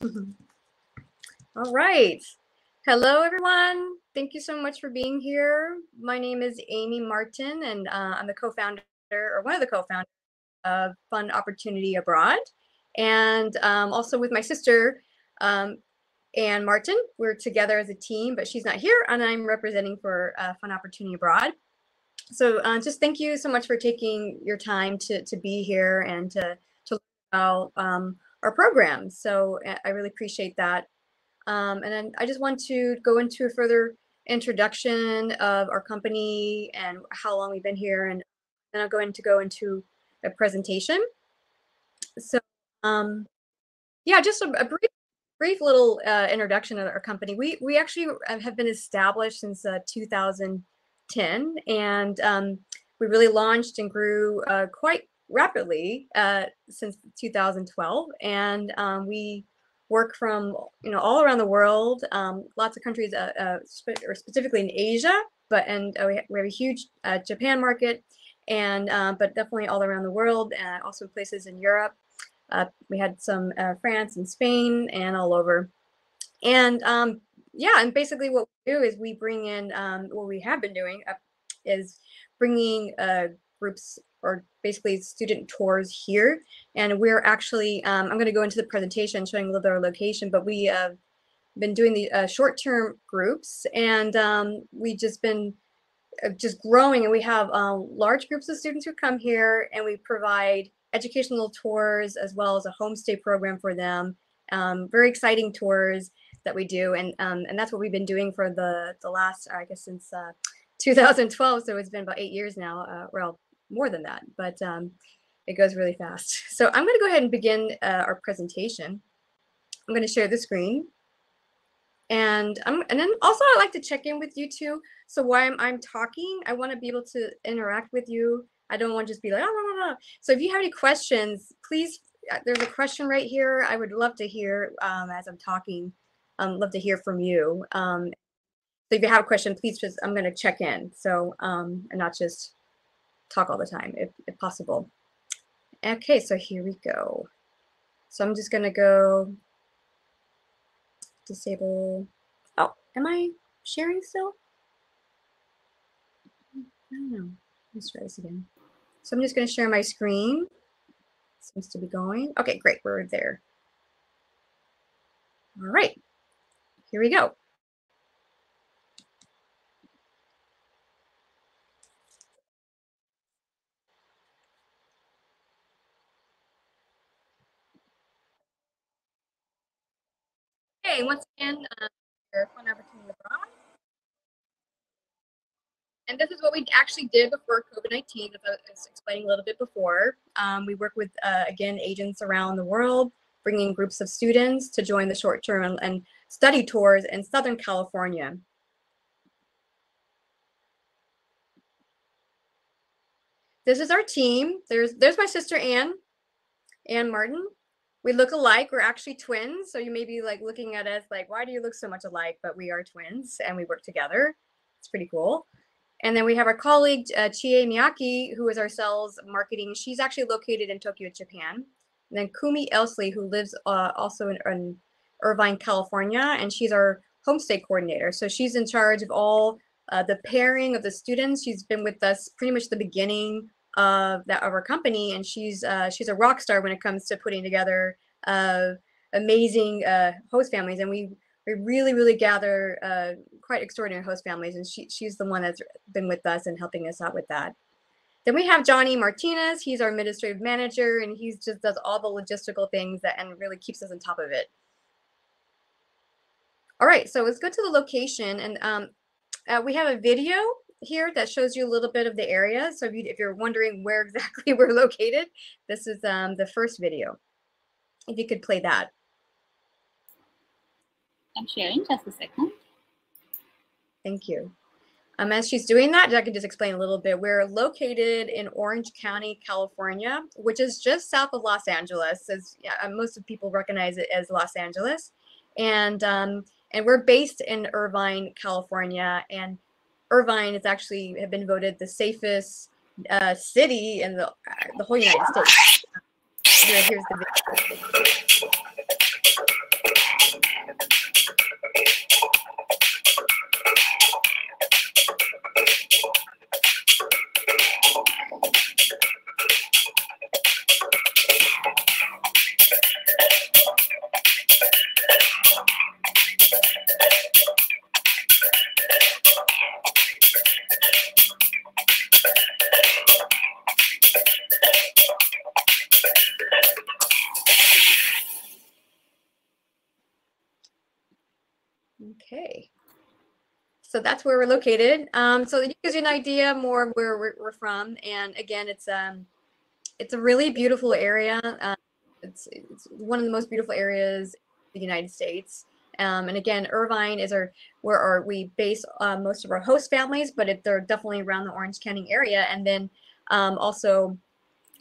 All right. Hello, everyone. Thank you so much for being here. My name is Amy Martin, and I'm the co-founder, or one of the co-founders of Fun Opportunity Abroad. And also with my sister, Anne Martin. We're together as a team, but she's not here, and I'm representing for Fun Opportunity Abroad. So just thank you so much for taking your time to be here and to learn about our program. So I really appreciate that. And then I just want to go into a further introduction of our company and how long we've been here, and then I'm going to go into a presentation. So yeah, just a brief little introduction of our company. We actually have been established since 2010, and we really launched and grew quite rapidly since 2012, and we work from all around the world, lots of countries, or specifically in Asia, and we have a huge Japan market, and but definitely all around the world, and also places in Europe. We had some France and Spain and all over, and yeah, and basically what we do is we bring in what we have been doing is bringing groups, or basically student tours here. And we're actually, I'm going to go into the presentation showing a little bit of our location, but we have been doing the short-term groups, and we just been growing, and we have large groups of students who come here, and we provide educational tours as well as a homestay program for them. Very exciting tours that we do, and that's what we've been doing for the last, I guess, since 2012. So it's been about 8 years now. Well, more than that, but it goes really fast. So I'm going to go ahead and begin our presentation. I'm going to share the screen, and then also I'd like to check in with you too. So while I'm talking, I want to be able to interact with you. I don't want to just be like, oh, no, no. So if you have any questions, please, there's a question right here. I would love to hear as I'm talking. Love to hear from you. So if you have a question, please just, I'm going to check in. So and not just talk all the time, if possible. Okay, so here we go. So I'm just going to go disable. Oh, am I sharing still? I don't know. Let's try this again. So I'm just going to share my screen. Seems to be going. Okay, great. We're there. All right. Here we go. Okay, once again, your Fun Opportunity Abroad. And this is what we actually did before COVID-19, as I was explaining a little bit before. We work with, again, agents around the world, bringing groups of students to join the short-term and study tours in Southern California. This is our team. There's my sister, Anne Martin. We look alike. We're actually twins. So you may be like looking at us like, why do you look so much alike? But we are twins, and we work together. It's pretty cool. And then we have our colleague, Chie Miyake, who is our sales marketing. She's actually located in Tokyo, Japan. And then Kumi Elsley, who lives also in Irvine, California, and she's our homestay coordinator. So she's in charge of all the pairing of the students. She's been with us pretty much the beginning of our company, and she's a rock star when it comes to putting together amazing host families. And we really gather quite extraordinary host families, and she's the one that's been with us and helping us out with that. Then we have Johnny Martinez. He's our administrative manager, and he just does all the logistical things and really keeps us on top of it. All right, so let's go to the location, and we have a video here that shows you a little bit of the area. So if you're wondering where exactly we're located, this is the first video. If you could play that. I'm sharing, just a second. Thank you. As she's doing that, I can just explain a little bit. We're located in Orange County, California, which is just south of Los Angeles, as most of people recognize it as Los Angeles. And we're based in Irvine, California. And Irvine is actually have been voted the safest city in the whole United States. Here's the video. Okay. So that's where we're located. So it gives you an idea more of where we're from. And again, it's a really beautiful area. It's one of the most beautiful areas in the United States. And again, Irvine is where we base most of our host families, but they're definitely around the Orange County area. And then also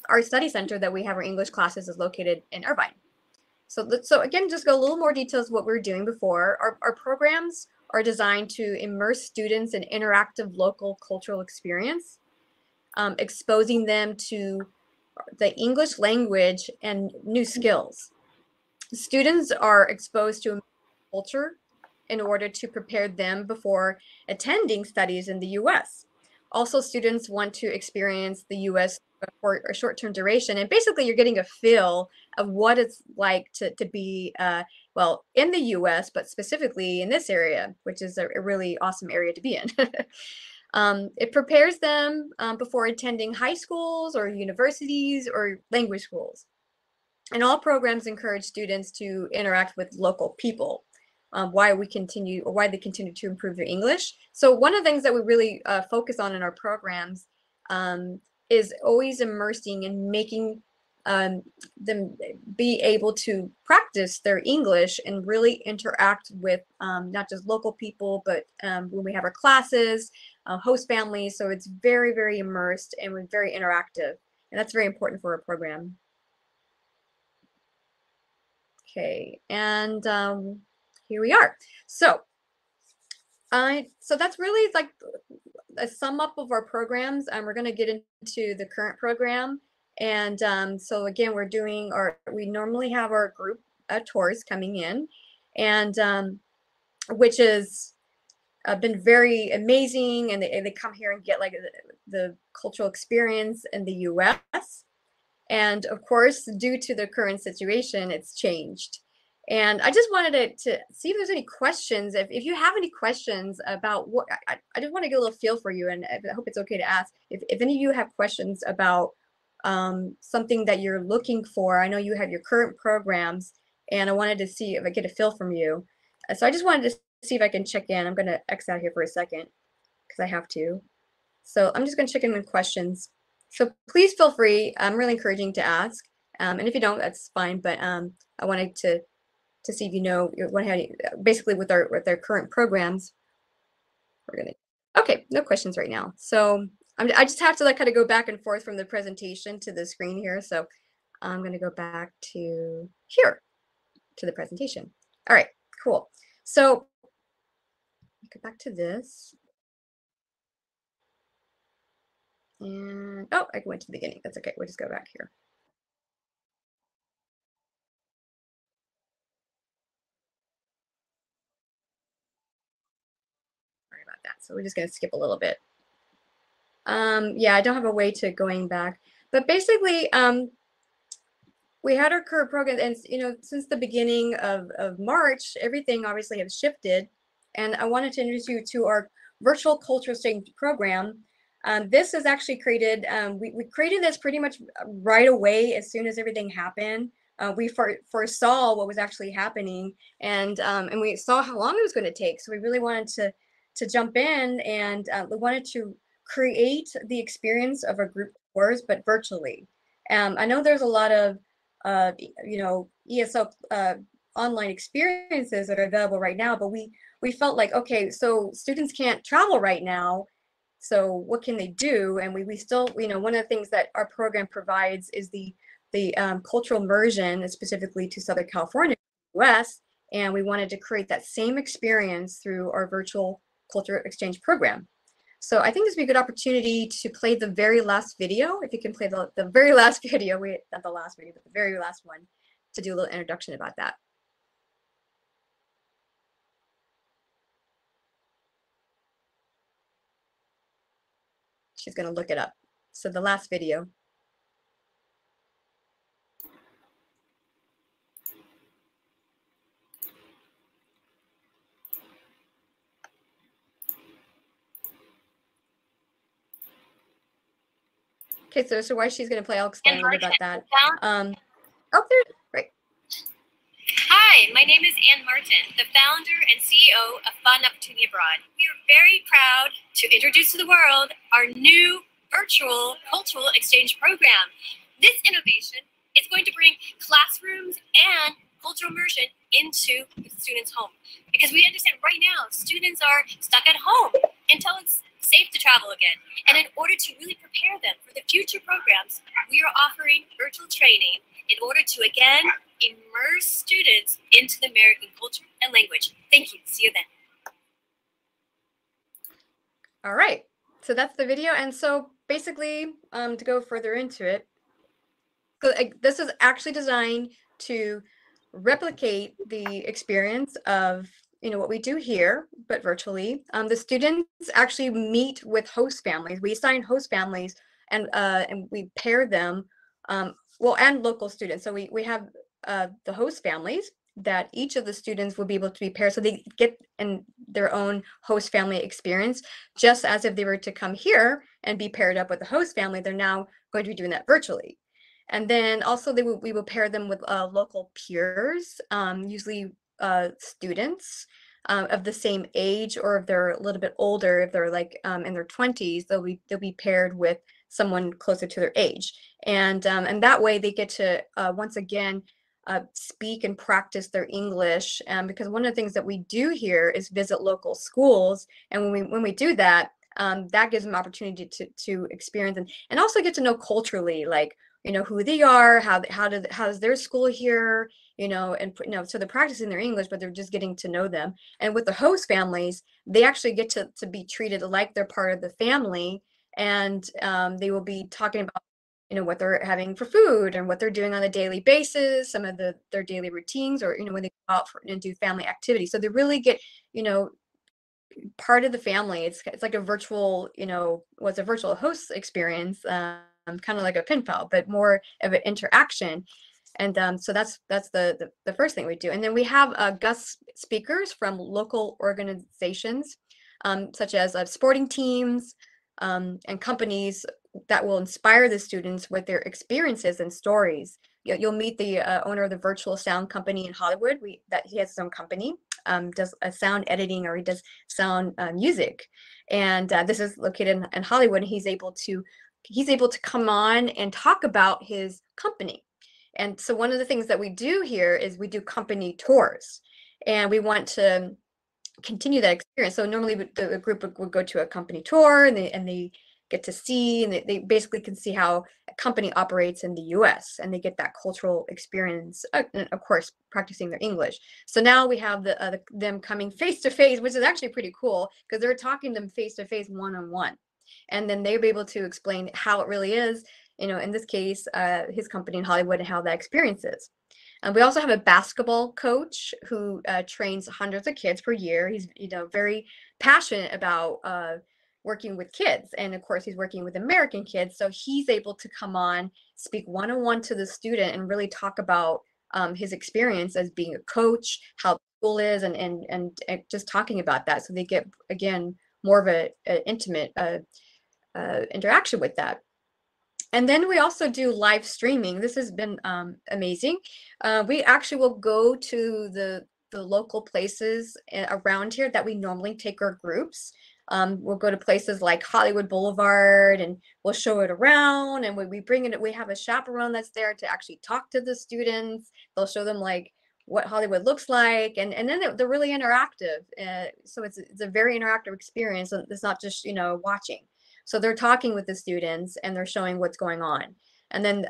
our study center that we have our English classes is located in Irvine. So again, just go a little more details of what we were doing before. Our programs are designed to immerse students in interactive local cultural experience, exposing them to the English language and new skills. Students are exposed to culture in order to prepare them before attending studies in the U.S. Also, students want to experience the U.S. for a short-term duration, and basically you're getting a feel of what it's like to be, well, in the U.S., but specifically in this area, which is a really awesome area to be in. It prepares them before attending high schools or universities or language schools. And all programs encourage students to interact with local people. Why they continue to improve their English. So one of the things that we really focus on in our programs is always immersing and making them be able to practice their English and really interact with not just local people, but when we have our classes, host families. So it's very, very immersed and we're very interactive. And that's very important for our program. Okay, and here we are. So that's really like a sum up of our programs. We're going to get into the current program. And so again, we normally have our group tours coming in, and which has been very amazing. And they come here and get like the cultural experience in the US. And of course, due to the current situation, it's changed. And I just wanted to see if there's any questions. If you have any questions about what, I just want to get a little feel for you, and I hope it's okay to ask. If any of you have questions about something that you're looking for, I know you have your current programs, and I wanted to see if I get a feel from you. So I just wanted to see if I can check in. I'm going to X out here for a second because I have to. So I'm just going to check in with questions. So please feel free. I'm really encouraging to ask. And if you don't, that's fine. But I wanted to see if you know basically with our current programs. Okay, no questions right now. So I just have to like kind of go back and forth from the presentation to the screen here. So I'm going to go back to here to the presentation. All right, cool. So go back to this. And oh, I went to the beginning. That's okay. We'll just go back here. Sorry about that. So we're just going to skip a little bit. Yeah, I don't have a way to going back, but basically, we had our current program, and since the beginning of March, everything obviously has shifted, and I wanted to introduce you to our virtual cultural exchange program. This is actually created. We created this pretty much right away as soon as everything happened. We foresaw what was actually happening, and we saw how long it was going to take. So we really wanted to jump in, and we wanted to create the experience of a group tours, but virtually. I know there's a lot of ESL online experiences that are available right now, but we felt like, okay, so students can't travel right now, so what can they do? And we still, one of the things that our program provides is the cultural immersion, specifically to Southern California, US, and we wanted to create that same experience through our virtual culture exchange program. So I think this would be a good opportunity to play the very last video. If you can play the very last video, not the last video, but the very last one, to do a little introduction about that. She's going to look it up. So the last video. Okay, so while she's going to play, I'll explain a little bit about that. Oh, there, right. Hi, my name name is Ann Martin, the founder and CEO of Fun Opportunity Abroad. We are very proud to introduce to the world our new virtual cultural exchange program. This innovation is going to bring classrooms and cultural immersion into the students' home. Because we understand right now, students are stuck at home until it's safe to travel again. And in order to really prepare them for the future programs, we are offering virtual training in order to, again, immerse students into the American culture and language. Thank you. See you then. All right. So that's the video. And so basically, to go further into it, so this is actually designed to replicate the experience of what we do here, but virtually. The students actually meet with host families. We assign host families and we pair them, well, and local students. So we have the host families that each of the students will be able to be paired, so they get in their own host family experience, just as if they were to come here and be paired up with the host family. They're now going to be doing that virtually. And then also we will pair them with local peers, usually students of the same age, or if they're a little bit older, if they're like in their 20s, they'll be paired with someone closer to their age. And that way they get to once again speak and practice their English. Because one of the things that we do here is visit local schools, and when we do that, that gives them opportunity to experience and also get to know culturally, like who they are, how's their school here, and so they're practicing their English, but they're just getting to know them. And with the host families, they actually get to be treated like they're part of the family, and they will be talking about what they're having for food and what they're doing on a daily basis, some of their daily routines, or when they go out and do family activities. So they really get part of the family. It's like a virtual, what's a virtual host experience, kind of like a pen pal, but more of an interaction. And so that's the first thing we do. And then we have guest speakers from local organizations, such as sporting teams and companies that will inspire the students with their experiences and stories. You'll meet the owner of the virtual sound company in Hollywood. That he has his own company, does sound editing, or he does sound music. And this is located in Hollywood. And he's able to come on and talk about his company. And so one of the things that we do here is we do company tours, and we want to continue that experience. So normally the group would go to a company tour, and they get to see, and they basically can see how a company operates in the US, and they get that cultural experience, and of course, practicing their English. So now we have them coming face to face, which is actually pretty cool, because they're talking to them face to face, one-on-one. And then they'll be able to explain how it really is, in this case, his company in Hollywood, and how that experience is. And we also have a basketball coach who trains hundreds of kids per year. He's very passionate about working with kids, and of course he's working with American kids, so he's able to come on, speak one-on-one to the student, and really talk about his experience as being a coach, how school is, and just talking about that, so they get, again, more of an intimate interaction with that. And then we also do live streaming. This has been amazing. We actually will go to the local places around here that we normally take our groups. We'll go to places like Hollywood Boulevard, and we'll show it around. And when we bring it, we have a chaperone that's there to actually talk to the students. They'll show them like what Hollywood looks like, and then they're really interactive. So it's a very interactive experience. It's not just watching. So they're talking with the students, and they're showing what's going on. And then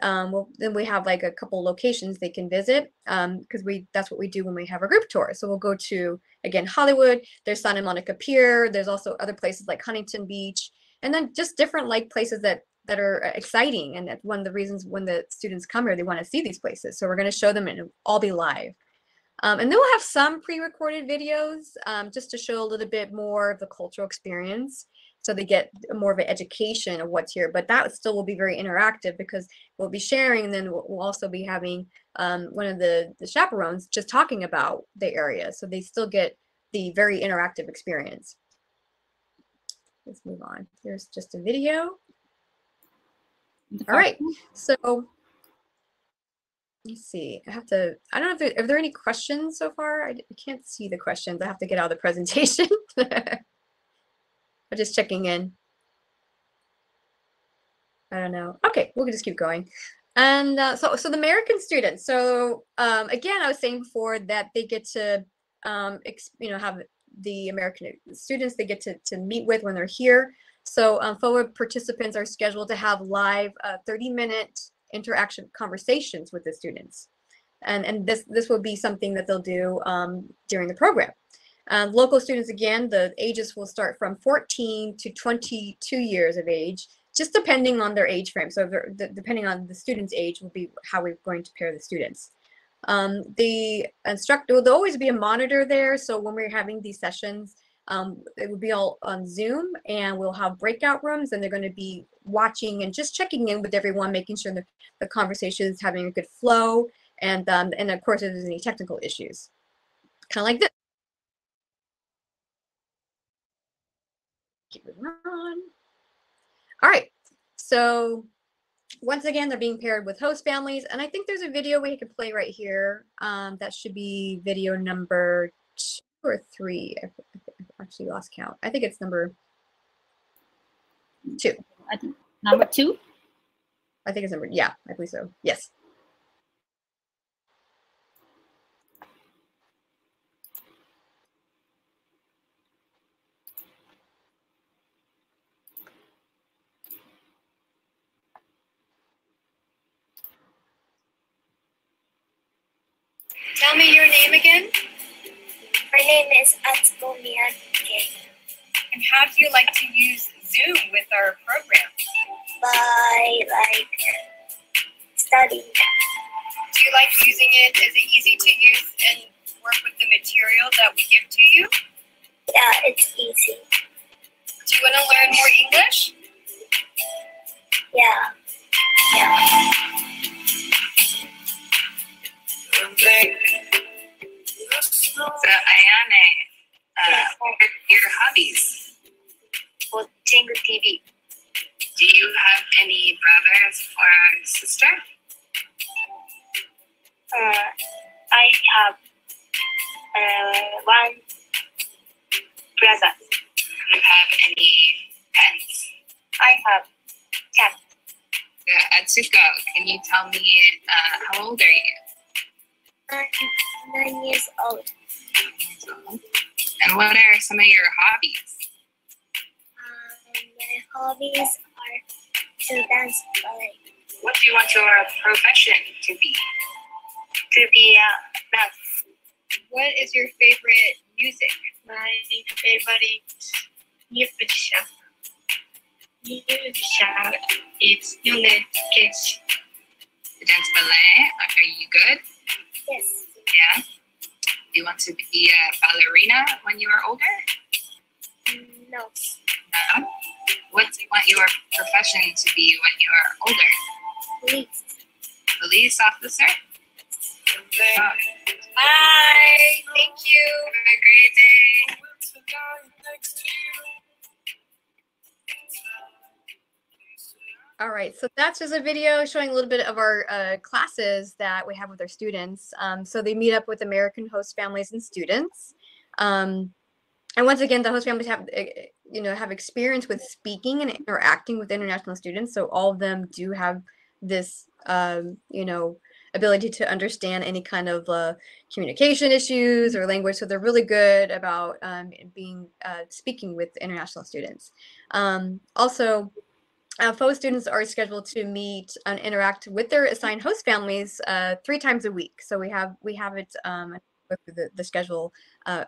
then we have like a couple locations they can visit, because that's what we do when we have a group tour. So we'll go to, again, Hollywood. There's Santa Monica Pier. There's also other places like Huntington Beach, and then just different like places that are exciting. And that's one of the reasons when the students come here, they want to see these places. So we're going to show them, and it'll all be live. And then we'll have some pre-recorded videos, just to show a little bit more of the cultural experience, so they get more of an education of what's here. But that still will be very interactive, because we'll be sharing, and then we'll also be having one of the chaperones just talking about the area, so they still get the very interactive experience. Let's move on. Here's just a video. All right, so Let's see. I don't know if there are any questions so far. I can't see the questions. I have to get out of the presentation. I'm just checking in. I don't know. Okay, we'll just keep going. And so the American students. So again, I was saying before that they get to have the American students they get to meet with when they're here. So FOA participants are scheduled to have live 30-minute interaction conversations with the students, and this will be something that they'll do during the program. Local students, again, the ages will start from 14 to 22 years of age, just depending on their age frame. So depending on the student's age will be how we're going to pair the students. The instructor, there'll always be a monitor there. So when we're having these sessions, it will be all on Zoom, and we'll have breakout rooms, and they're going to be watching and just checking in with everyone, making sure that the conversation is having a good flow. And of course, if there's any technical issues, kind of like this. Keep moving on. All right, so once again, they're being paired with host families, and I think there's a video we can play right here. That should be video number 2 or 3. I actually lost count. I think it's number 2. I think number 2. I think it's number, yeah, I believe so. Yes. Tell me your name again. My name is Atsuko Miyake. And how do you like to use Zoom with our program? By studying. Do you like using it? Is it easy to use and work with the material that we give to you? Yeah, it's easy. Do you want to learn more English? Yeah. So, Ayane, your hobbies? Watching TV. Do you have any brothers or sister? I have one brother. Do you have any pets? I have cat. Atsuko, can you tell me how old are you? I'm 9 years old. And what are some of your hobbies? My hobbies are to dance ballet. What do you want your profession to be? To be a nurse. What is your favorite music? My favorite musician. Musician is Yune Keshi. To dance ballet? Are you good? Yes. Yeah. Do you want to be a ballerina when you are older? No. No. What do you want your profession to be when you are older? Police. Police officer? Oh. Bye. Thank you. Have a great day. All right, so that's just a video showing a little bit of our classes that we have with our students. So they meet up with American host families and students. And once again, the host families have, have experience with speaking and interacting with international students. So all of them do have this, ability to understand any kind of communication issues or language. So they're really good about speaking with international students. Also, FOA students are scheduled to meet and interact with their assigned host families 3 times a week. So we have it the schedule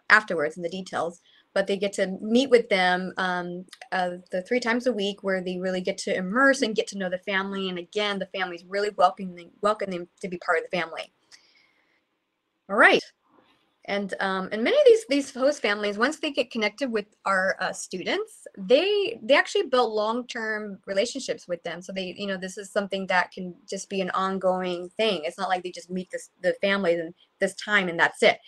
afterwards and the details, but they get to meet with them the 3 times a week, where they really get to immerse and get to know the family. And again, the family's really welcome them to be part of the family. All right. And many of these host families, once they get connected with our students, they actually build long-term relationships with them. So they, this is something that can just be an ongoing thing. It's not like they just meet the families and this time and that's it.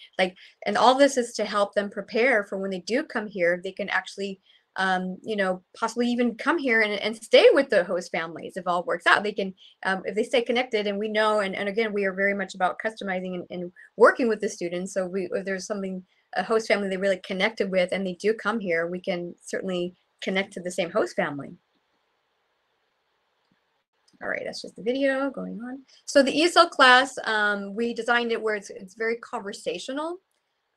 And all this is to help them prepare for when they do come here. They can actually you know, possibly even come here and stay with the host families if all works out. They can, if they stay connected, and we know, and again, we are very much about customizing and working with the students. So if there's something, a host family they really connected with and they do come here, we can certainly connect to the same host family. All right, that's just the video going on. So the ESL class, we designed it where it's very conversational.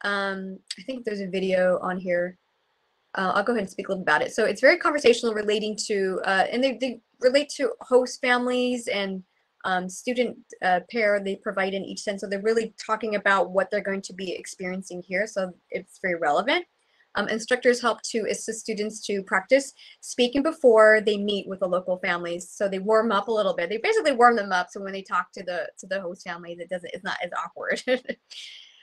I think there's a video on here. I'll go ahead and speak a little about it. So it's very conversational, relating to, and they relate to host families and student pair they provide in each sense. So they're really talking about what they're going to be experiencing here. So it's very relevant. Instructors help to assist students to practice speaking before they meet with the local families. So they warm up a little bit. They basically warm them up, so when they talk to the host family, it's not as awkward.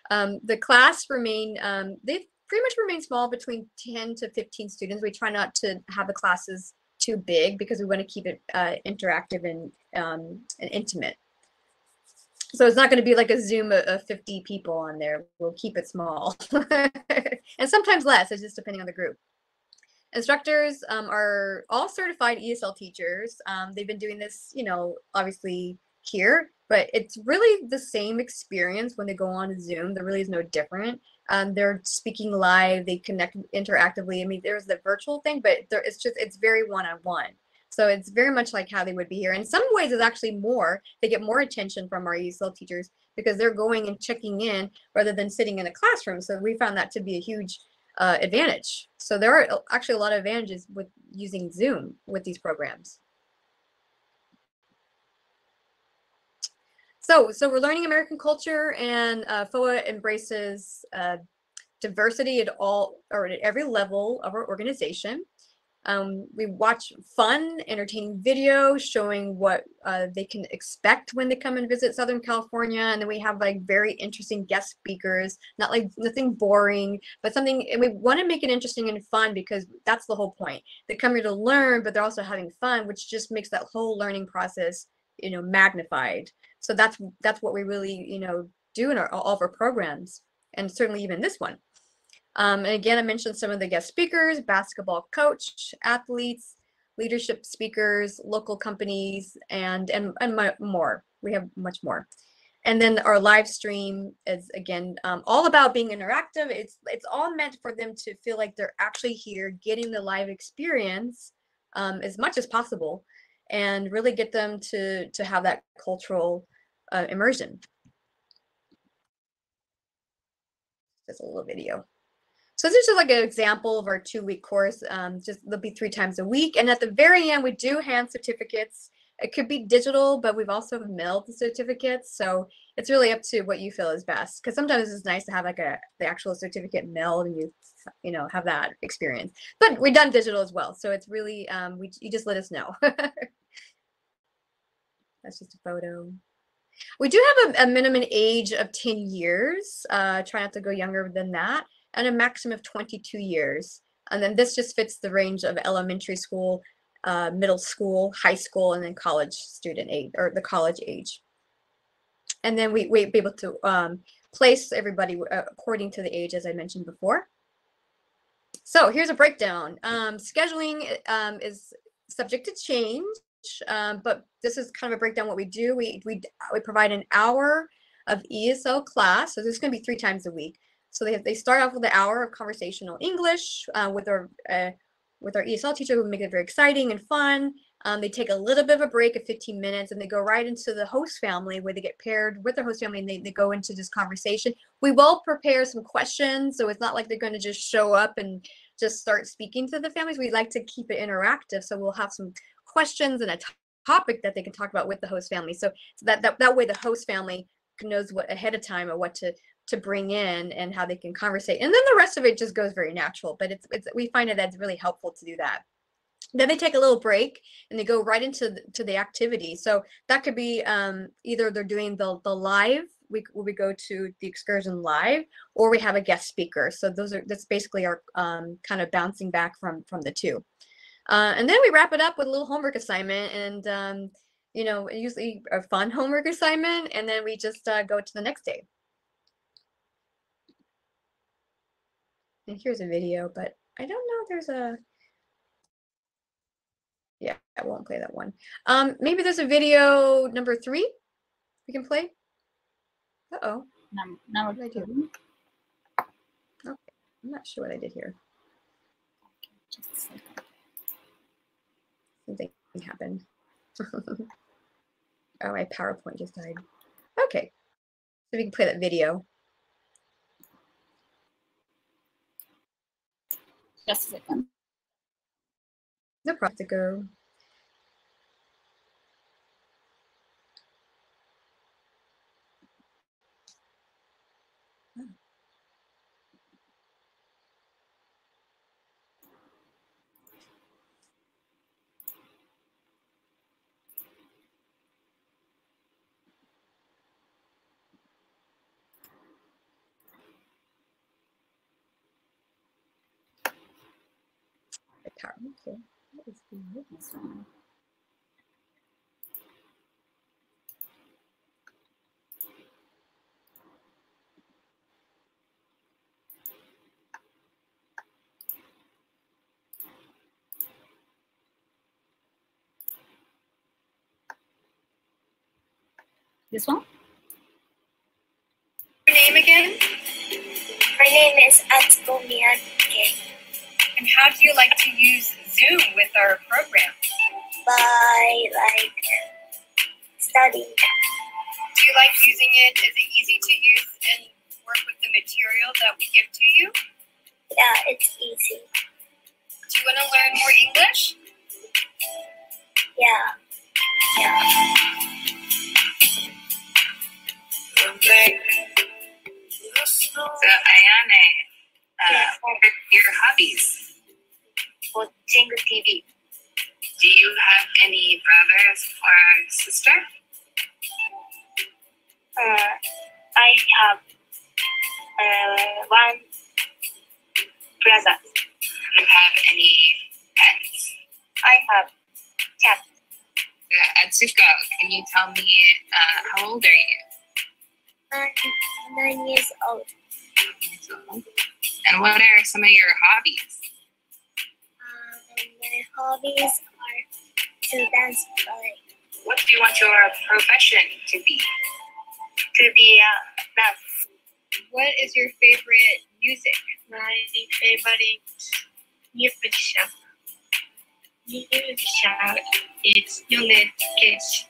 The class they pretty much remain small, between 10 to 15 students. We try not to have the classes too big because we want to keep it interactive and intimate. So it's not going to be like a Zoom of 50 people on there. We'll keep it small. And sometimes less, it's just depending on the group. Instructors are all certified ESL teachers. They've been doing this, you know, obviously here, but it's really the same experience when they go on Zoom. There really is no different. They're speaking live, they connect interactively. I mean, there's the virtual thing, but it's very one-on-one. So it's very much like how they would be here. In some ways, it's actually more. They get more attention from our ESL teachers because they're going and checking in rather than sitting in a classroom. So we found that to be a huge advantage. So there are actually a lot of advantages with using Zoom with these programs. So we're learning American culture, and FOA embraces diversity at every level of our organization. We watch fun, entertaining videos showing what they can expect when they come and visit Southern California. And then we have like very interesting guest speakers, nothing boring, but something, and we want to make it interesting and fun because that's the whole point. They come here to learn, but they're also having fun, which just makes that whole learning process, you know, magnified. So that's what we really, you know, do in all of our programs, and certainly even this one. And again, I mentioned some of the guest speakers: basketball coach, athletes, leadership speakers, local companies, and more. We have much more. And then our live stream is, again, all about being interactive. It's all meant for them to feel like they're actually here, getting the live experience as much as possible, and really get them to have that cultural immersion. Just a little video. So this is like an example of our 2-week course. There'll be 3 times a week. And at the very end, we do hand certificates. It could be digital, but we've also mailed the certificates. So it's really up to what you feel is best. Because sometimes it's nice to have like the actual certificate mailed and you know, have that experience. But we've done digital as well. So it's really, you just let us know. That's just a photo. We do have a minimum age of 10 years. Try not to go younger than that. And a maximum of 22 years. And then this just fits the range of elementary school, middle school, high school, and then college student age, or the college age. And then we be able to place everybody according to the age, as I mentioned before. So here's a breakdown. Scheduling is subject to change, but this is kind of a breakdown what we do. We provide an hour of ESL class. So this is going to be 3 times a week. So they start off with an hour of conversational English with our ESL teacher, who make it very exciting and fun. They take a little bit of a break of 15 minutes, and they go right into the host family, where they get paired with their host family, and they go into this conversation. We will prepare some questions, so it's not like they're going to just show up and just start speaking to the families. We like to keep it interactive, so we'll have some questions and a topic that they can talk about with the host family. So that way the host family knows what ahead of time or what to bring in and how they can conversate. And then the rest of it just goes very natural, but we find it that's really helpful to do that. Then they take a little break and they go right into the activity. So that could be either they're doing the live, we go to the excursion live, or we have a guest speaker. So that's basically our kind of bouncing back from the two. And then we wrap it up with a little homework assignment, and you know, usually a fun homework assignment, and then we just go to the next day. And here's a video, but I don't know if there's a Yeah, I won't play that one. Maybe there's a video number 3 we can play. Uh-oh. Number What did I 2. Okay, I'm not sure what I did here. Just a second. Something happened. Oh, my PowerPoint just died. Okay, so we can play that video. Just a second. No problem to go. Okay. What is This one. This one? Your name again? My name is Atsuko. And how do you like to use Zoom with our program? By studying. Do you like using it? Is it easy to use and work with the material that we give to you? Yeah, it's easy. Do you want to learn more English? Yeah. So, Ayane, what are your hobbies? Watching TV. Do you have any brothers or sister? I have one brother. Do you have any pets? I have cat. Atsuko, can you tell me how old are you? 9 years old. And what are some of your hobbies? My hobbies are to dance ballet. What do you want your profession to be? To be a nurse. What is your favorite music? My favorite musician is Yone Keshi.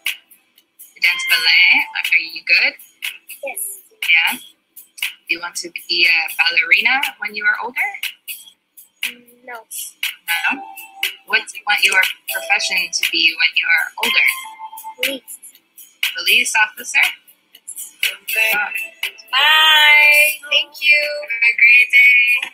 You dance ballet? Are you good? Yes. Yeah. Do you want to be a ballerina when you are older? No. No. What do you want your profession to be when you are older? Police. Police officer? Yes. Bye. Thank you. Have a great day.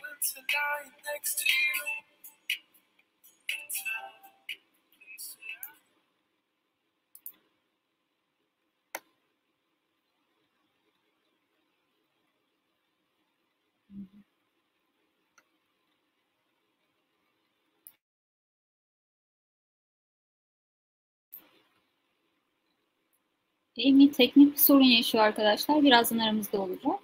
Amy teknik bir sorun yaşıyor arkadaşlar. Birazdan aramızda olacak.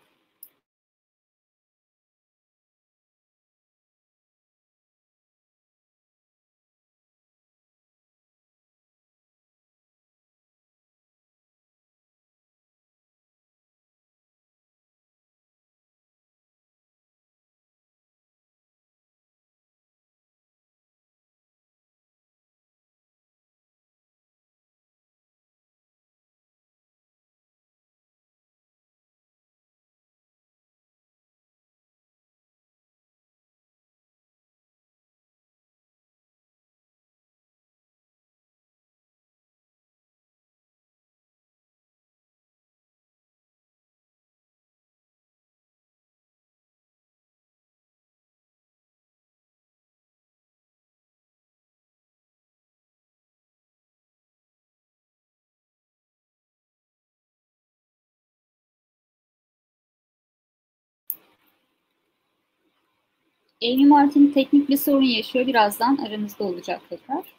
Amy Martin teknik bir sorun yaşıyor. Birazdan aramızda olacak tekrar.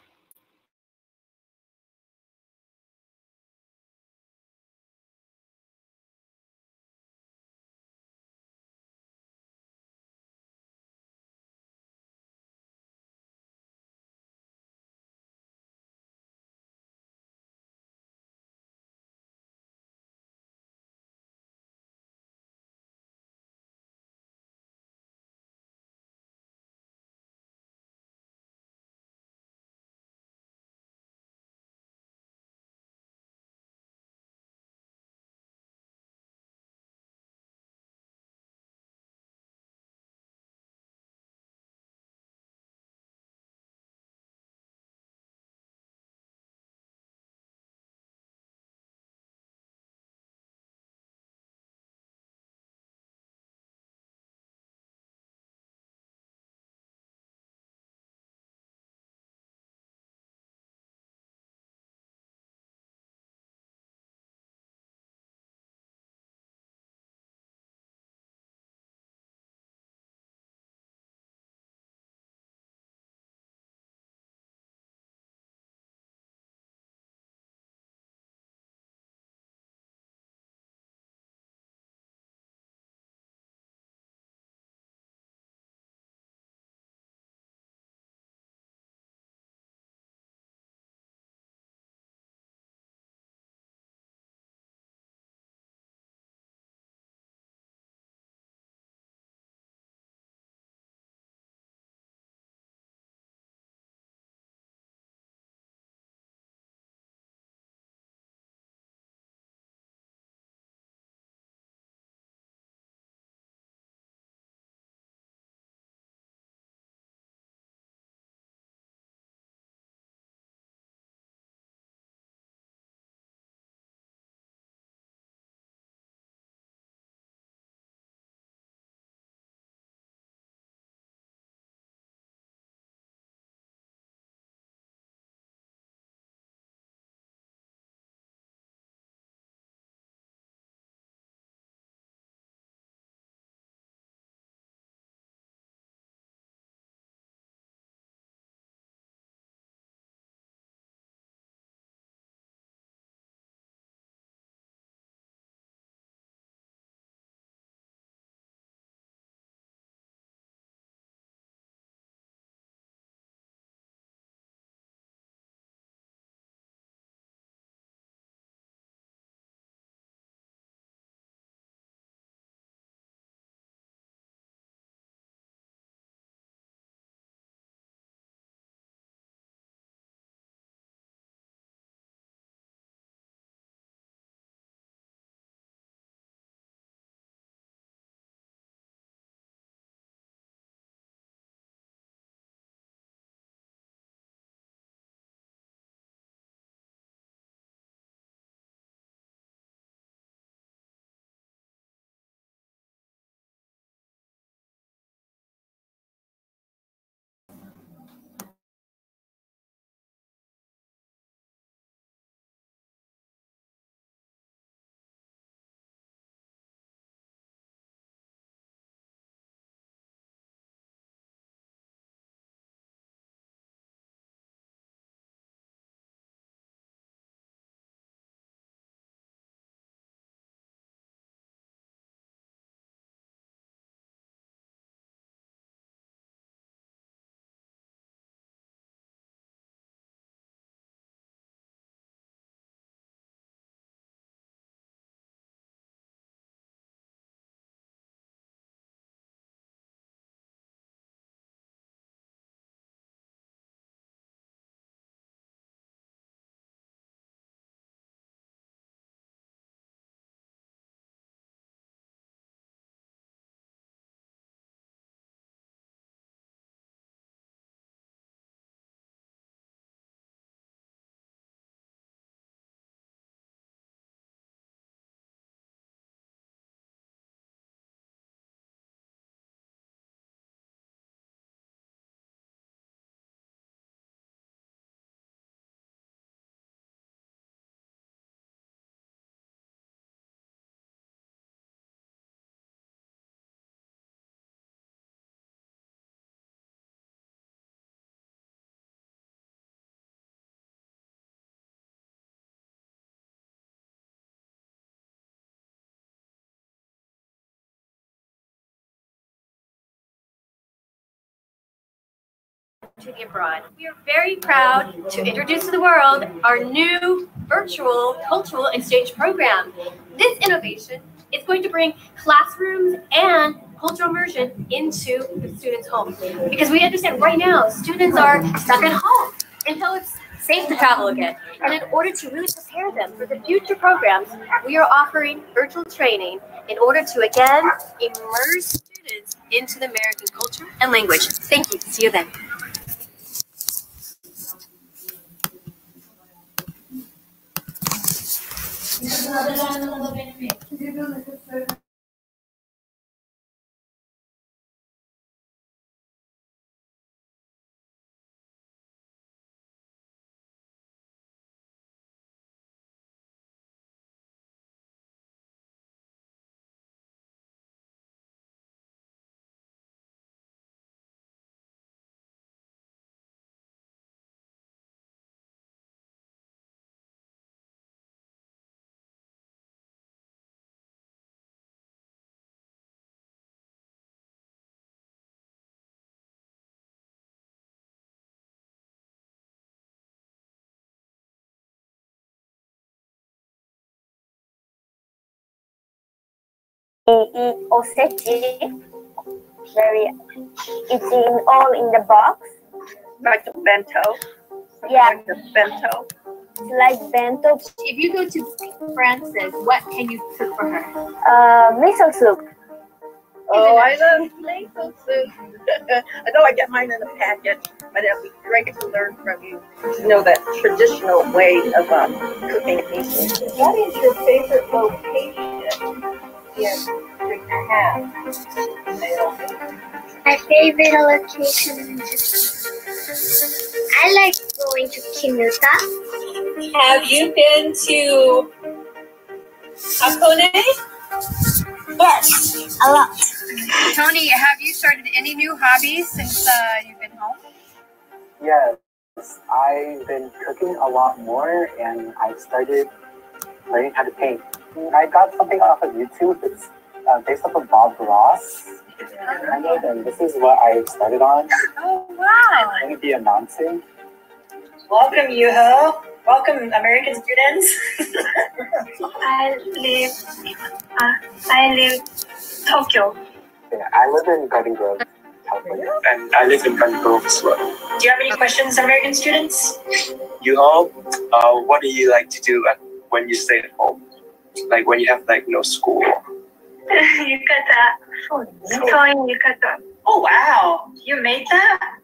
to the abroad. We are very proud to introduce to the world our new virtual cultural exchange program. This innovation is going to bring classrooms and cultural immersion into the students' home. Because we understand right now, students are stuck at home until it's safe to travel again. And in order to really prepare them for the future programs, we are offering virtual training in order to, again, immerse students into the American culture and language. Thank you. See you then. Very, it's in all in the box. Like a bento. Yeah. Like a bento. It's like bento. If you go to Frances, what can you cook for her? Miso soup. Oh, I love maple soup. I know I get mine in a package, but it'll be great to learn from you to know that traditional way of cooking Asian. What is your favorite location in Japan? My favorite location is I like going to Kinuta. Have you been to Hakone? Yes, a lot. Tony, have you started any new hobbies since you've been home? Yes, I've been cooking a lot more, and I started learning how to paint. I got something off of YouTube. It's based off of Bob Ross, kind of, and this is what I started on. Oh, wow. I'm going to be announcing. Welcome, Yuho. Welcome, American students. I live Tokyo. Yeah, I live in Garden Grove, California, and I live in Garden Grove as well. Do you have any questions, American students? You all, what do you like to do when you stay at home? Like when you have like no school? Yukata. Sewing yukata. Oh, wow. You made that?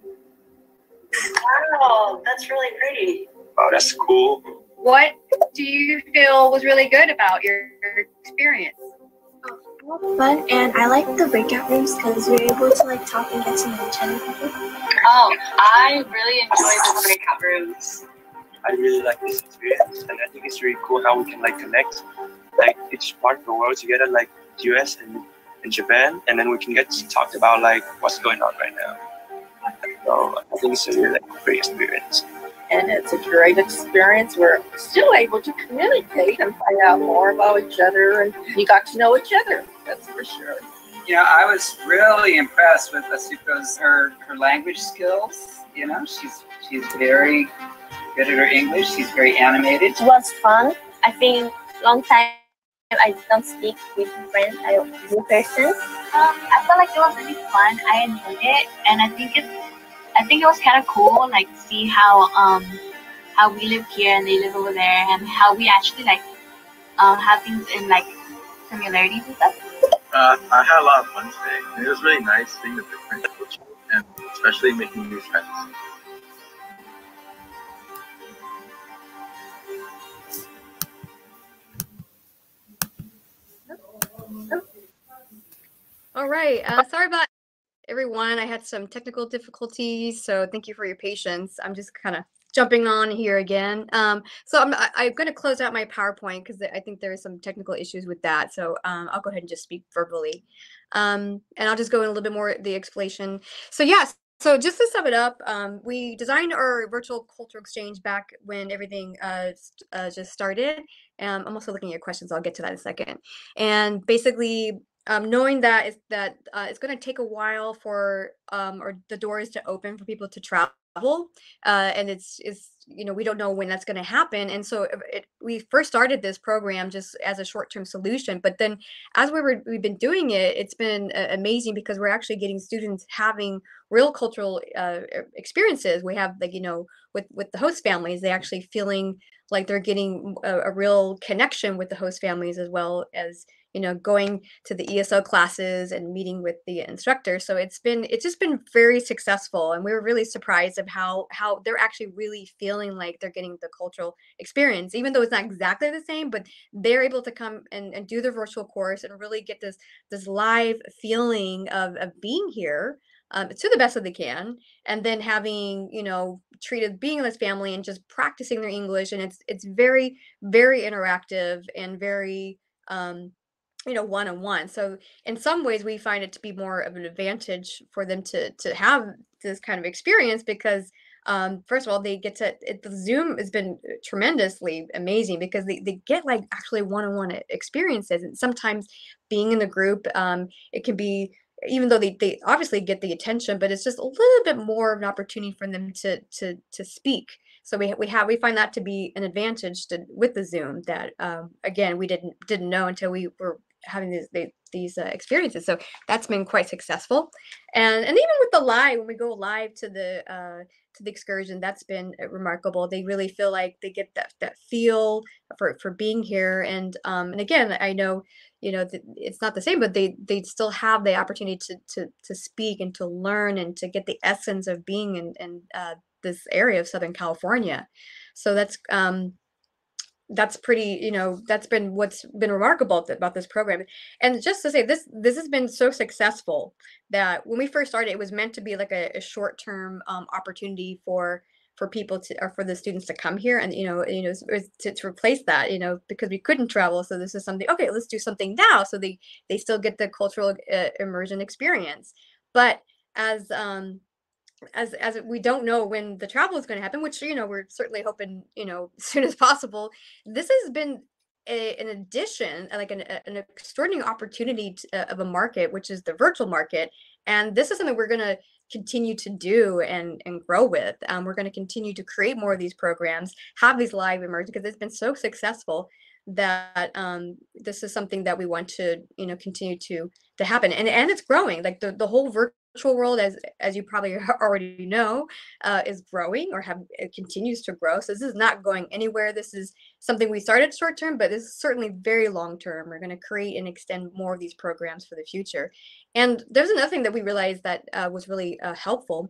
Wow, that's really pretty. Wow, that's cool. What do you feel was really good about your experience? Fun, and I like the breakout rooms because we're able to like talk and get to know each other. Oh, I really enjoy the breakout rooms. I really like this experience, and I think it's really cool how we can like connect like each part of the world together, like US and Japan, and then we can get to talk about like what's going on right now. So I think it's a really like, great experience. And it's a great experience. We're still able to communicate and find out more about each other, and you got to know each other, that's for sure. You know, I was really impressed with Asuko's her language skills. You know, she's very good at her English. She's very animated. It was fun. I think long time I don't speak with friends, new persons. I felt like it was really fun. I enjoyed it, and I think it was kind of cool, like see how we live here and they live over there, and how we actually like have things in like similarities and stuff. I had a lot of fun today, and it was really nice seeing the different cultures and especially making new friends. All right. Sorry about everyone. I had some technical difficulties, so thank you for your patience. I'm just kind of jumping on here again. So I'm going to close out my PowerPoint because I think there are some technical issues with that. So I'll go ahead and just speak verbally. And I'll just go in a little bit more the explanation. So yes. So just to sum it up, we designed our virtual cultural exchange back when everything just started. I'm also looking at questions. I'll get to that in a second. And basically, knowing that it's going to take a while for or the doors to open for people to travel and it's we don't know when that's going to happen. And so we first started this program just as a short-term solution, but then as we've been doing it, it's been amazing because we're actually getting students having real cultural experiences. We have with the host families, they actually feeling like they're getting a real connection with the host families, as well as going to the ESL classes and meeting with the instructor. So it's just been very successful, and we were really surprised of how they're actually really feeling like they're getting the cultural experience, even though it's not exactly the same. But they're able to come and do their virtual course and really get this live feeling of being here to the best that they can, and then having treated being in this family and just practicing their English. And it's very, very interactive and very one-on-one. So in some ways we find it to be more of an advantage for them to have this kind of experience, because first of all, they get to the Zoom has been tremendously amazing because they get like actually one-on-one experiences. And sometimes being in the group, it can be, even though they obviously get the attention, but it's just a little bit more of an opportunity for them to speak. So we find that to be an advantage with the Zoom that again we didn't know until we were having these experiences. So that's been quite successful, and even with the live, when we go live to the excursion, that's been remarkable. They really feel like they get that feel for being here, and again, I know it's not the same, but they still have the opportunity to speak and to learn and to get the essence of being in this area of Southern California. So that's pretty, that's been what's been remarkable about this program. And just to say, this has been so successful that when we first started, it was meant to be like a short-term opportunity for people or for the students to come here, and to replace that, because we couldn't travel. So this is something, okay, let's do something now, so they still get the cultural immersion experience. But as we don't know when the travel is going to happen, which we're certainly hoping as soon as possible. This has been an addition, like an extraordinary opportunity of a market, which is the virtual market. And this is something we're going to continue to do and grow with. We're going to continue to create more of these programs, have these live immersion, because it's been so successful that this is something that we want to continue to happen, and it's growing. Like the whole virtual world, as you probably already know, is growing, or it continues to grow. So this is not going anywhere. This is something we started short term, but this is certainly very long term. We're going to create and extend more of these programs for the future. And there's another thing that we realized that was really helpful,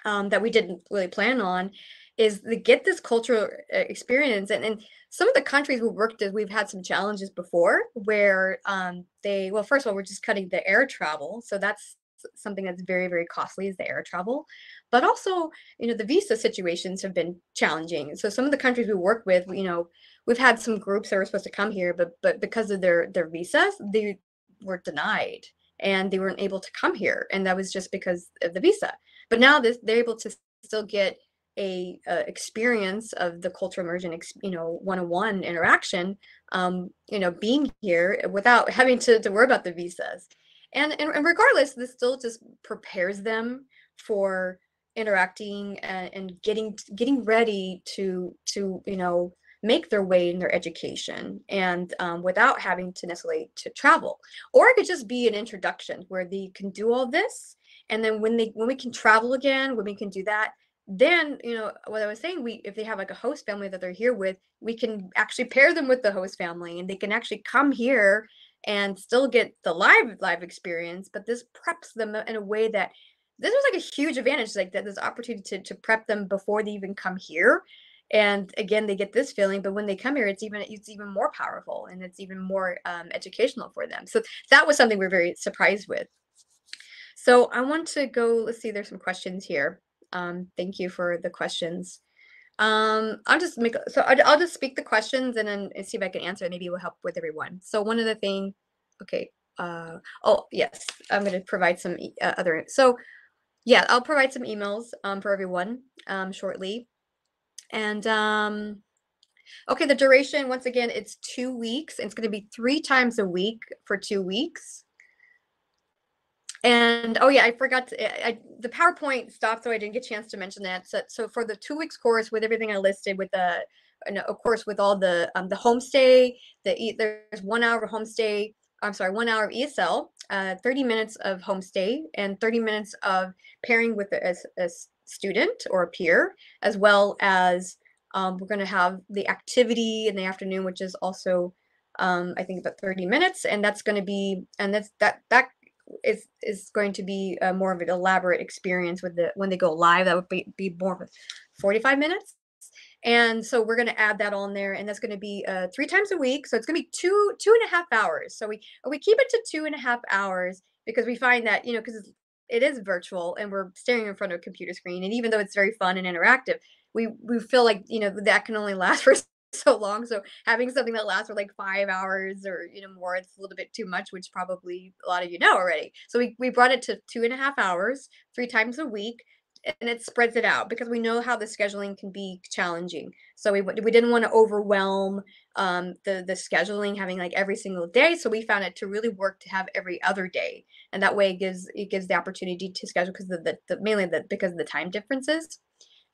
that we didn't really plan on, is to get this cultural experience. And some of the countries we've worked with, we've had some challenges before where well, first of all, we're just cutting the air travel. So that's something that's very, very costly, is the air travel. But also, the visa situations have been challenging. So some of the countries we work with, we've had some groups that were supposed to come here, but because of their visas, they were denied and they weren't able to come here. And that was just because of the visa. But now they're able to still get a experience of the cultural immersion, one-on-one interaction, being here without having to worry about the visas. And regardless, this still just prepares them for interacting and getting ready to make their way in their education, and without having to necessarily to travel. Or it could just be an introduction where they can do all this, and then when we can travel again, when we can do that, then what I was saying, if they have like a host family that they're here with, we can actually pair them with the host family, and they can actually come here and still get the live experience. But this preps them in a way that this was like a huge advantage, like that, this opportunity to prep them before they even come here. And again, they get this feeling, but when they come here, it's even more powerful, and it's even more educational for them. So that was something we're very surprised with. So I want to go, let's see, there's some questions here. Thank you for the questions. I'll just speak the questions and then see if I can answer it. Maybe it will help with everyone. So one of the things, okay. Oh yes, I'm going to provide some other. So yeah, I'll provide some emails for everyone shortly. And okay, the duration, once again, it's 2 weeks. It's going to be 3 times a week for 2 weeks. And oh yeah, I forgot to, the PowerPoint stopped, so I didn't get a chance to mention that. So for the 2 weeks course, with everything I listed, with the, of course, with all the homestay, there's 1 hour of homestay. I'm sorry, 1 hour of ESL, 30 minutes of homestay, and 30 minutes of pairing with a student or a peer, as well as we're going to have the activity in the afternoon, which is also I think about 30 minutes, and that's going to be, and that is going to be more of an elaborate experience with when they go live. That would be more of 45 minutes. And so we're going to add that on there, and that's going to be 3 times a week. So it's going to be two and a half hours. So we keep it to 2.5 hours, because we find that, you know, because it is virtual and we're staring in front of a computer screen, and even though it's very fun and interactive, we feel like, you know, that can only last for so long. So having something that lasts for like 5 hours or, you know, more, it's a little bit too much, which probably a lot of you know already. So we brought it to 2.5 hours, 3 times a week, and it spreads it out, because we know how the scheduling can be challenging. So we didn't want to overwhelm the scheduling, having like every single day. So we found it to really work to have every other day, and that way it gives the opportunity to schedule, because mainly because of the time differences.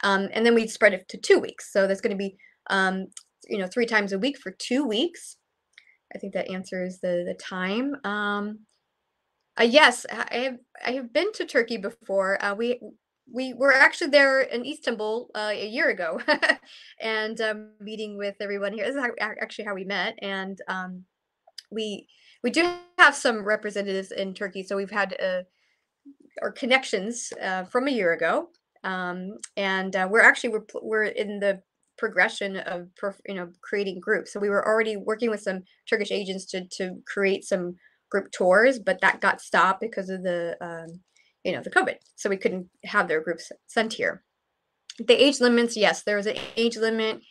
And then we spread it to 2 weeks. So that's going to be you know, 3 times a week for 2 weeks. I think that answers the time. Yes, I have been to Turkey before. We were actually there in Istanbul a year ago, and meeting with everyone here. This is actually how we met, and we do have some representatives in Turkey, so we've had our connections from a year ago, and we're in the progression of creating groups. So we were already working with some Turkish agents to create some group tours, but that got stopped because of the the COVID. So we couldn't have their groups sent here. The age limits, yes, there is an age limit.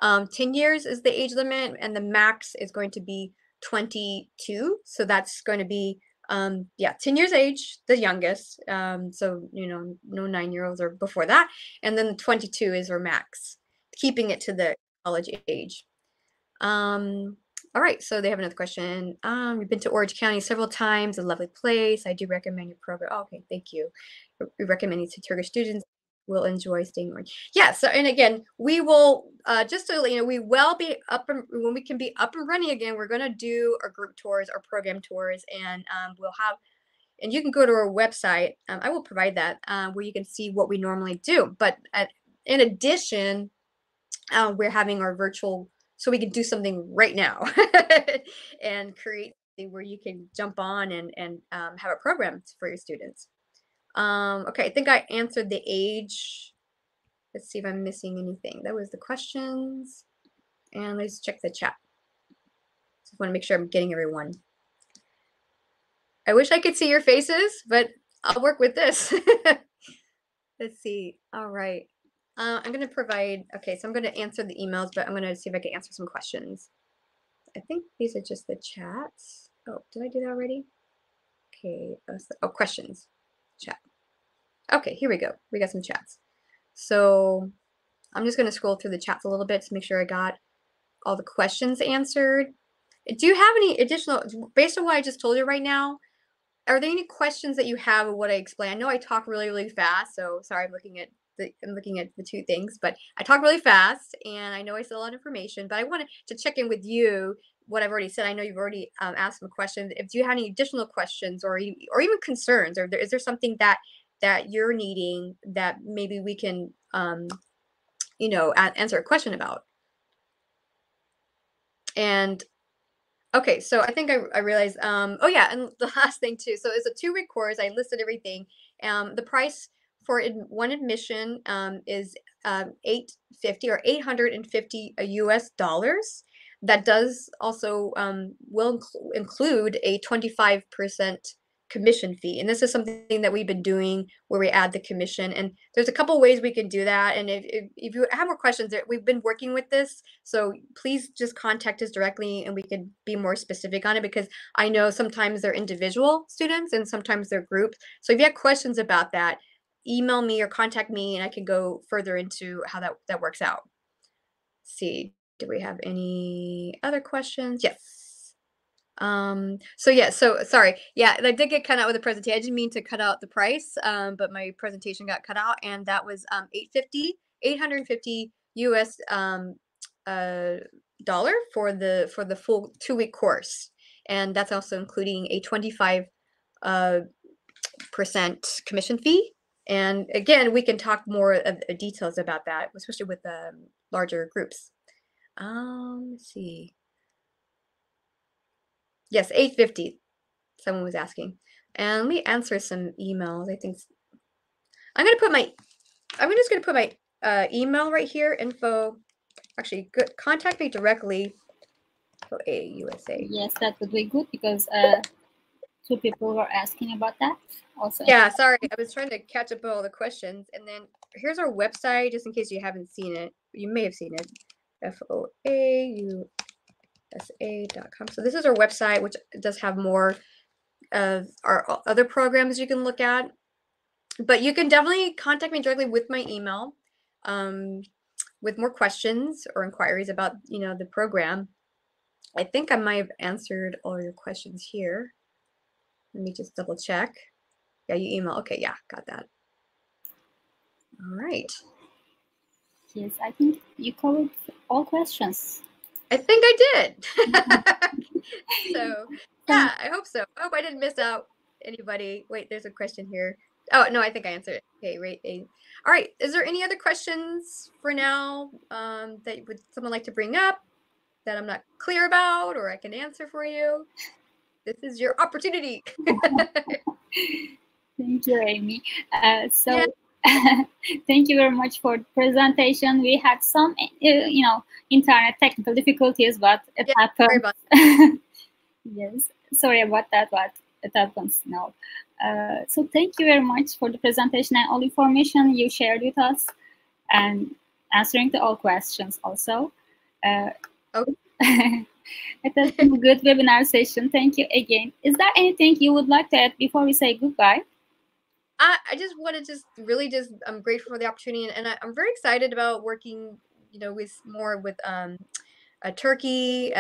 10 years is the age limit, and the max is going to be 22. So that's going to be 10 years age, the youngest. So, you know, no 9-year-olds or before that. And then 22 is our max, keeping it to the college age. All right, so they have another question. We've been to Orange County several times, a lovely place. I do recommend your program. Oh, okay, thank you. We recommend it to Turkish students. Will enjoy staying in Orange. Yeah, so, and again, we will, just so you know, we will be when we can be up and running again, we're going to do our group tours, our program tours, and we'll have, and you can go to our website. I will provide that, where you can see what we normally do. But in addition, we're having our virtual, so we can do something right now and create something where you can jump on and have a program for your students. Okay, I think I answered the age. Let's see if I'm missing anything. That was the questions. And let's check the chat. Just want to make sure I'm getting everyone. I wish I could see your faces, but I'll work with this. Let's see. All right. I'm going to provide, okay, so I'm going to answer the emails, but I'm going to see if I can answer some questions. I think these are just the chats. Oh, did I do that already? Okay. Oh, questions. Chat. Okay, here we go. We got some chats. So I'm just going to scroll through the chats a little bit to make sure I got all the questions answered. Do you have any additional, based on what I just told you right now, are there any questions that you have of what I explained? I know I talk really, really fast, so sorry, I'm looking at the 2 things, but I talk really fast, and I know I said a lot of information, but I wanted to check in with you what I've already said. I know you've already asked some questions. If you have any additional questions or even concerns, or is there something that you're needing that maybe we can answer a question about? And okay, so I think I realized, oh yeah, and the last thing too, so it's a 2-week course. I listed everything. The price for one admission is $850 or 850 US dollars. That does also will include a 25% commission fee. And this is something that we've been doing where we add the commission. And there's a couple ways we can do that. And if you have more questions, we've been working with this. So please just contact us directly and we can be more specific on it, because I know sometimes they're individual students and sometimes they're groups. So if you have questions about that, email me or contact me and I can go further into how that works out. Let's see, do we have any other questions? Yes. So yeah, so sorry. Yeah, I did get cut out with the presentation. I didn't mean to cut out the price, but my presentation got cut out, and that was $850 US dollar for the full 2-week course. And that's also including a 25% commission fee. And again, we can talk more of the details about that, especially with larger groups. Let's see. Yes, $850. Someone was asking. And let me answer some emails. I think I'm just gonna put my email right here. Info. Actually, contact me directly. USA. Yes, that would be good because 2 people were asking about that also. Yeah, sorry, I was trying to catch up on all the questions. And then here's our website, just in case you haven't seen it. You may have seen it. FOAUSA.com. So this is our website, which does have more of our other programs you can look at. But you can definitely contact me directly with my email with more questions or inquiries about, the program. I think I might have answered all your questions here. Let me just double check. Yeah, you email. Okay, yeah, got that. All right. Yes, I think you covered all questions. I think I did. So, yeah, I hope so. I hope I didn't miss out anybody. Wait, there's a question here. Oh, no, I think I answered it. Okay, rate 8. All right, is there any other questions for now that would someone like to bring up that I'm not clear about or I can answer for you? This is your opportunity. Thank you, Amy. Thank you very much for the presentation. We had some, internet technical difficulties, but it happened. Sorry about Yes, sorry about that, but it happens now. So thank you very much for the presentation and all information you shared with us and answering to all questions also. It has been a good webinar session. Thank you again. Is there anything you would like to add before we say goodbye? I just want to I'm grateful for the opportunity, and I'm very excited about working, with Turkey,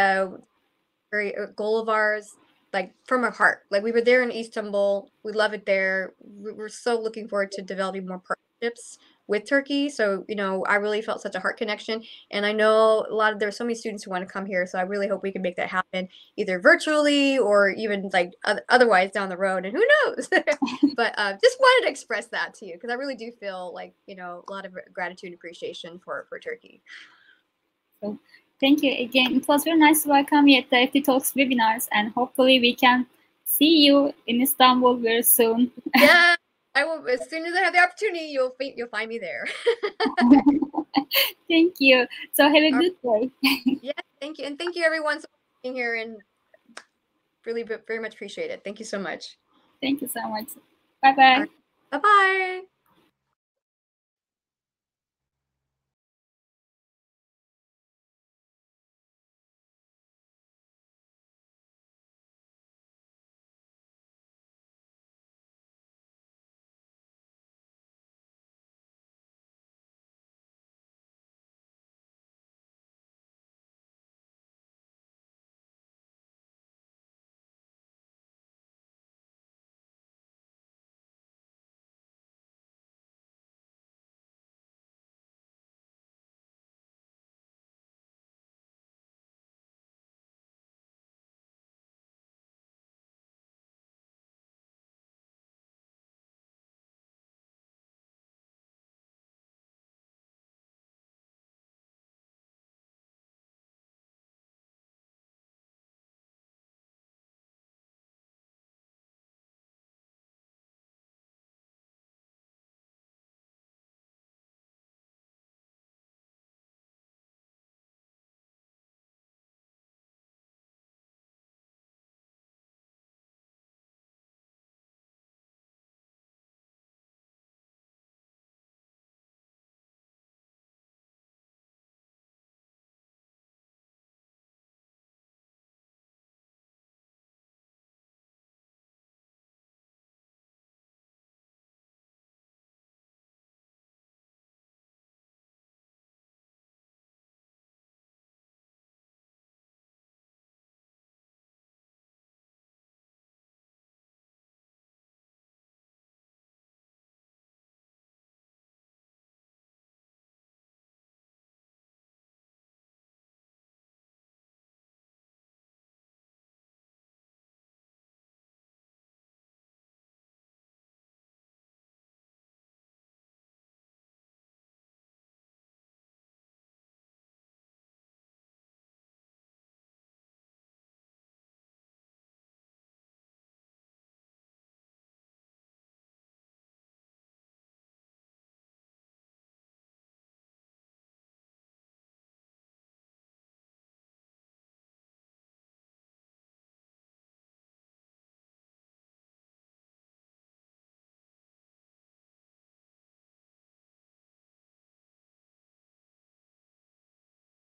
very goal of ours, like from our heart. Like we were there in Istanbul, we love it there. We're so looking forward to developing more partnerships with Turkey. So, I really felt such a heart connection, and I know there's so many students who want to come here. So I really hope we can make that happen either virtually or even like otherwise down the road, and who knows. But just wanted to express that to you because I really do feel like, a lot of gratitude and appreciation for Turkey. So thank you again. It was very nice to welcome you at the IEFT Talks webinars, and hopefully we can see you in Istanbul very soon. Yeah. I will, as soon as I have the opportunity, you'll find me there. Thank you. So have a good day. Yeah, thank you. And thank you everyone for being here, and really very much appreciate it. Thank you so much. Thank you so much. Bye-bye. Bye-bye.